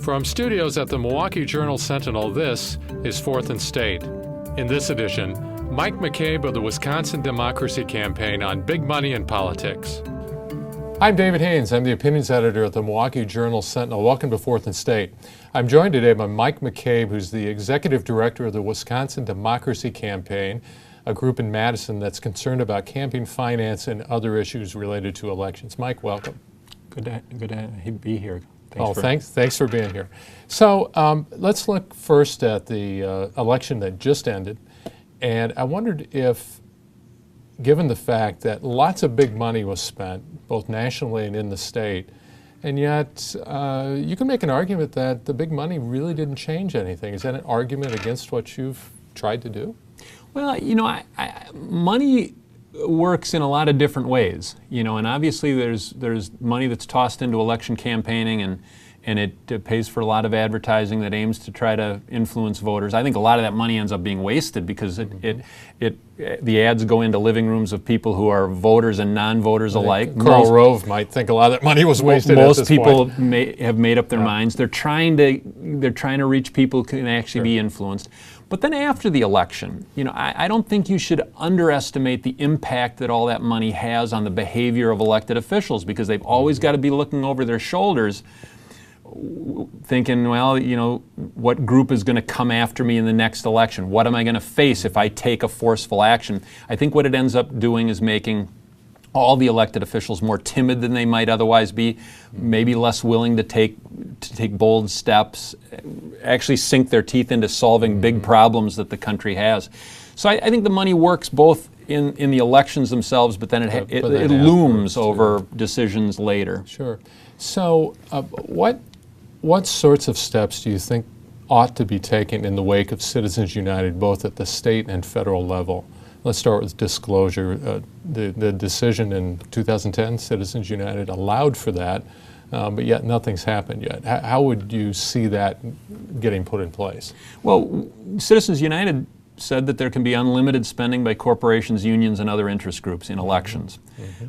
From studios at the Milwaukee Journal-Sentinel, this is Fourth and State. In this edition, Mike McCabe of the Wisconsin Democracy Campaign on big money in politics. I'm David Haynes. I'm the opinions editor at the Milwaukee Journal-Sentinel. Welcome to Fourth and State. I'm joined today by Mike McCabe, who's the executive director of the Wisconsin Democracy Campaign, a group in Madison that's concerned about campaign finance and other issues related to elections. Mike, welcome. Good to be here. Thanks for being here. So let's look first at the election that just ended. And I wondered if, given the fact that lots of big money was spent, both nationally and in the state, and yet you can make an argument that the big money really didn't change anything. Is that an argument against what you've tried to do? Well, you know, money works in a lot of different ways, you know, and obviously there's money that's tossed into election campaigning and it pays for a lot of advertising that aims to try to influence voters. I think a lot of that money ends up being wasted because the ads go into living rooms of people who are voters and non-voters alike. Karl Rove might think a lot of that money was wasted. Most people have made up their minds. They're trying to reach people who can actually be influenced. But then after the election, you know, I don't think you should underestimate the impact that all that money has on the behavior of elected officials, because they've always got to be looking over their shoulders thinking, well, you know, what group is going to come after me in the next election? What am I going to face if I take a forceful action? I think what it ends up doing is making all the elected officials more timid than they might otherwise be, maybe less willing to take bold steps, actually sink their teeth into solving big problems that the country has. So I think the money works both in the elections themselves, but then it looms over decisions later. Sure. So what sorts of steps do you think ought to be taken in the wake of Citizens United, both at the state and federal level? Let's start with disclosure. The decision in 2010, Citizens United allowed for that, but yet nothing's happened yet. How would you see that getting put in place? Well, Citizens United said that there can be unlimited spending by corporations, unions, and other interest groups in elections.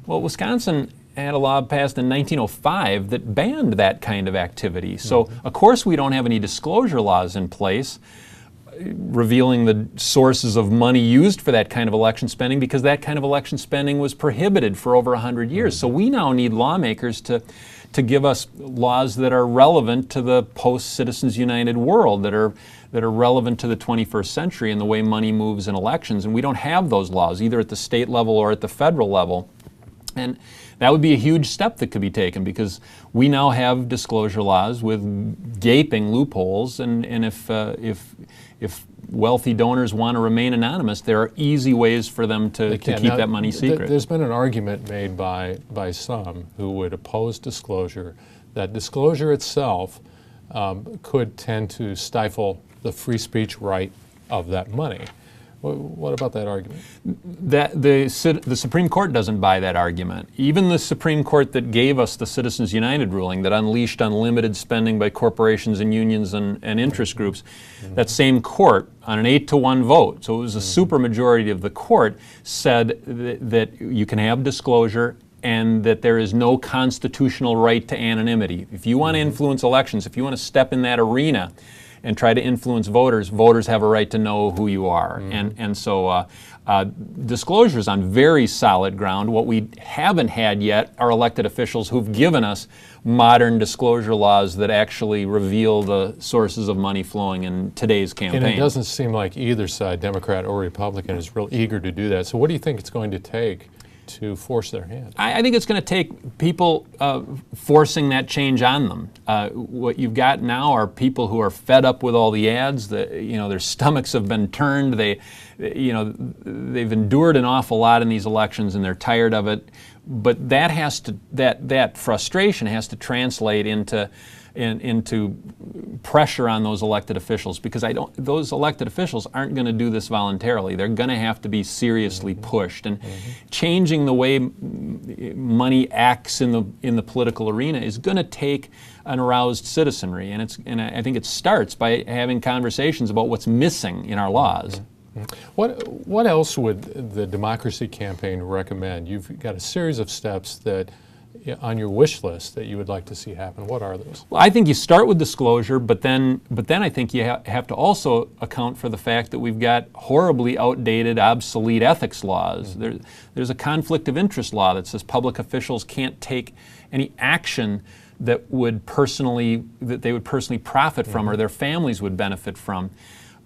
Well, Wisconsin had a law passed in 1905 that banned that kind of activity. So, of course, we don't have any disclosure laws in place revealing the sources of money used for that kind of election spending, because that kind of election spending was prohibited for over 100 years. So we now need lawmakers to give us laws that are relevant to the post-Citizens United world, that are relevant to the 21st century and the way money moves in elections. And we don't have those laws, either at the state level or at the federal level. And that would be a huge step that could be taken, because we now have disclosure laws with gaping loopholes, and if wealthy donors want to remain anonymous, there are easy ways for them to keep that money secret. There's been an argument made by some who would oppose disclosure, that disclosure itself could tend to stifle the free speech right of that money. What about that argument? The Supreme Court doesn't buy that argument. Even the Supreme Court that gave us the Citizens United ruling that unleashed unlimited spending by corporations and unions and interest groups, that same court, on an 8-to-1 vote, so it was a supermajority of the court, said that you can have disclosure and that there is no constitutional right to anonymity. If you want to influence elections, if you want to step in that arena and try to influence voters, voters have a right to know who you are. And so disclosure is on very solid ground. What we haven't had yet are elected officials who've given us modern disclosure laws that actually reveal the sources of money flowing in today's campaign. And it doesn't seem like either side, Democrat or Republican, is real eager to do that. So what do you think it's going to take to force their hand? I think it's going to take people forcing that change on them. What you've got now are people who are fed up with all the ads. Their stomachs have been turned. They've endured an awful lot in these elections, and they're tired of it. But that frustration has to translate into pressure on those elected officials, because those elected officials aren't going to do this voluntarily. They're going to have to be seriously pushed, and changing the way money acts in the political arena is going to take an aroused citizenry, and I think it starts by having conversations about what's missing in our laws. What else would the Democracy Campaign recommend? You've got a series of steps that on your wish list that you would like to see happen? What are those? Well, I think you start with disclosure, but then I think you have to also account for the fact that we've got horribly outdated, obsolete ethics laws. There's a conflict of interest law that says public officials can't take any action that they would personally profit from or their families would benefit from.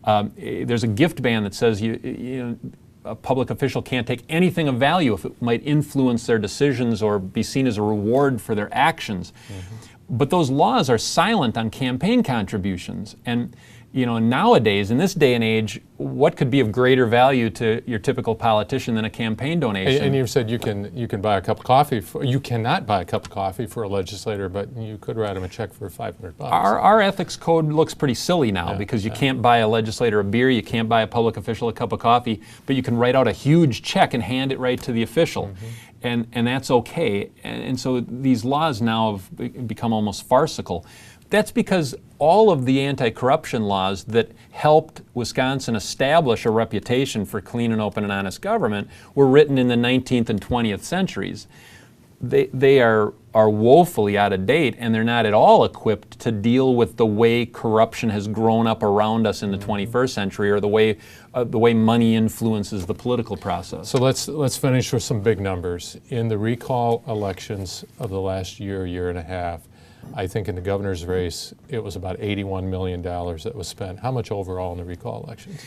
There's a gift ban that says a public official can't take anything of value if it might influence their decisions or be seen as a reward for their actions. But those laws are silent on campaign contributions. And nowadays, in this day and age, what could be of greater value to your typical politician than a campaign donation? And you said you can buy a cup of coffee. You cannot buy a cup of coffee for a legislator, but you could write him a check for $500. Our ethics code looks pretty silly now because you can't buy a legislator a beer, you can't buy a public official a cup of coffee, but you can write out a huge check and hand it right to the official. And that's okay. And so these laws now have become almost farcical. That's because all of the anti-corruption laws that helped Wisconsin establish a reputation for clean and open and honest government were written in the 19th and 20th centuries. They are woefully out of date, and they're not at all equipped to deal with the way corruption has grown up around us in the 21st century, or the way money influences the political process. So let's finish with some big numbers. In the recall elections of the last year and a half, I think in the governor's race, it was about $81 million that was spent. How much overall in the recall elections?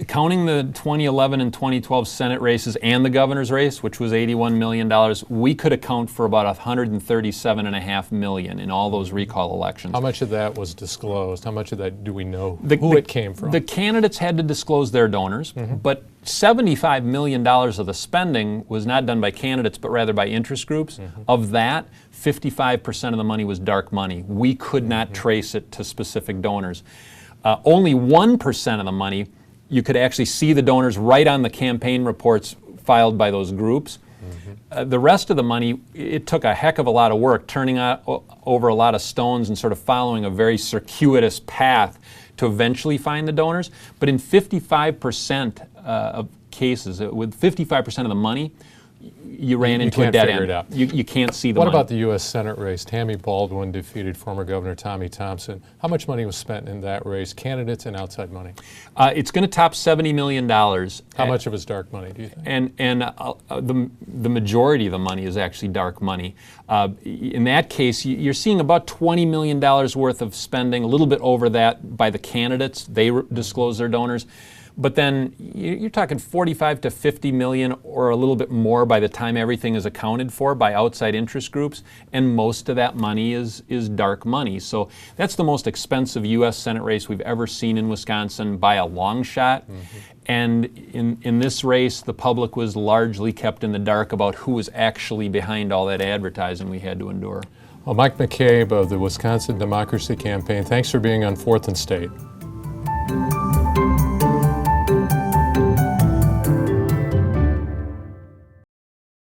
Counting the 2011 and 2012 Senate races and the governor's race, which was $81 million, we could account for about $137.5 million in all those recall elections. How much of that was disclosed? How much of that do we know who it came from? The candidates had to disclose their donors, but $75 million of the spending was not done by candidates, but rather by interest groups. Of that, 55% of the money was dark money. We could not trace it to specific donors. Only 1% of the money, you could actually see the donors right on the campaign reports filed by those groups. The rest of the money, it took a heck of a lot of work, turning over a lot of stones and sort of following a very circuitous path to eventually find the donors. But in 55% of cases, with 55% of the money, you ran into a dead end. You can't see the money. What about the U.S. Senate race? Tammy Baldwin defeated former Governor Tommy Thompson. How much money was spent in that race, candidates and outside money? It's going to top $70 million. How much of it is dark money, do you think? And the majority of the money is actually dark money. In that case, you're seeing about $20 million worth of spending, a little bit over that by the candidates. They disclose their donors. But then you're talking 45 to 50 million or a little bit more by the time everything is accounted for by outside interest groups, and most of that money is dark money. So that's the most expensive U.S. Senate race we've ever seen in Wisconsin by a long shot. And in this race, the public was largely kept in the dark about who was actually behind all that advertising we had to endure. Well, Mike McCabe of the Wisconsin Democracy Campaign, thanks for being on 4th and State.